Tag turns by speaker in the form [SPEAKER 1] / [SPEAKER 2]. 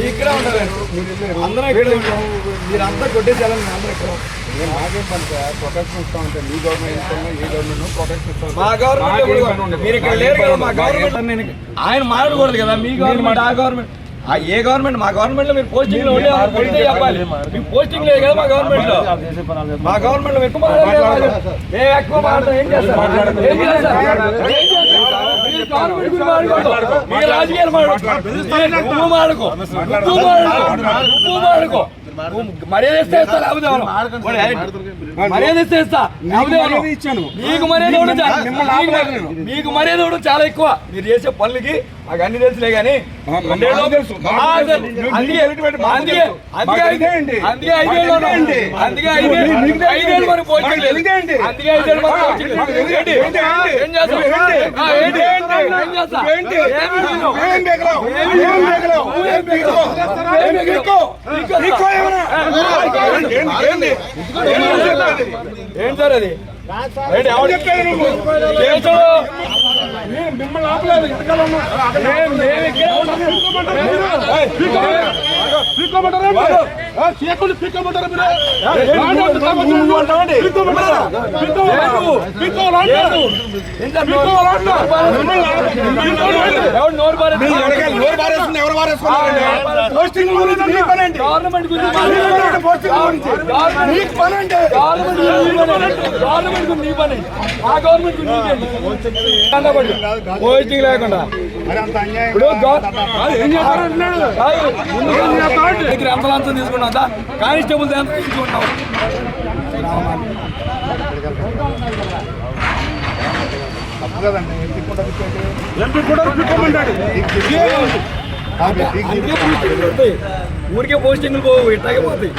[SPEAKER 1] ఇక్కడే ఉంటారు అందరూ ఇక్కడ ఉంటాం. మీరంతా కొట్టేసేయాలని అందరూ ఇక్కడ
[SPEAKER 2] మాకేం పని సార్ ప్రొటెక్షన్ ఇస్తా ఉంటే మీ గవర్నమెంట్ ఏ గవర్నమెంట్ ప్రొటెక్షన్ ఇస్తాం.
[SPEAKER 1] మా గవర్నమెంట్ మీరు ఇక్కడ లేరు కదా. మా గవర్నమెంట్ ఆయన మాట్లాడకూడదు కదా. మీ గవర్నమెంట్ ఆ గవర్నమెంట్ ఏ గవర్నమెంట్ మా గవర్నమెంట్ లో మీరు పోస్టింగ్ లో ఉండే కొడితే చెప్పాలి. మీకు పోస్టింగ్ లేదు కదా మా గవర్నమెంట్ లో. మా గవర్నమెంట్ లో ఎక్కువ ఎక్కువ మాట్లాడతాం. ఏం చేస్తారు మీ రాజకీయాలు మాడుకో మర్యాద ఇస్తే ఇస్తా లేకపోతే మర్యాద ఇస్తే ఇస్తా ఇచ్చాను. మీకు మర్యాద ఇవ్వడం చాలా ఎక్కువ. మీరు చేసే పనులకి మాకు అన్ని తెలుసులే కానీ అందుకే 5 ఏళ్ళు మనకు పోస్టింగ్ లేదు. అందుకే 5 ఏళ్ళు మనకు పోస్టింగ్ లేదు. ఏం చేస్తాం? ఏం సార్ అది మిమ్మల్ని ఆపలేదు. పోస్టింగ్ లేకుండా ఎంత లంచం తీసుకున్నా కానిస్టేబుల్ ఎంత తీసుకుంటాం. ఊరికే పోస్టింగ్లు పోవు ఇట్లాగే పోతాయి.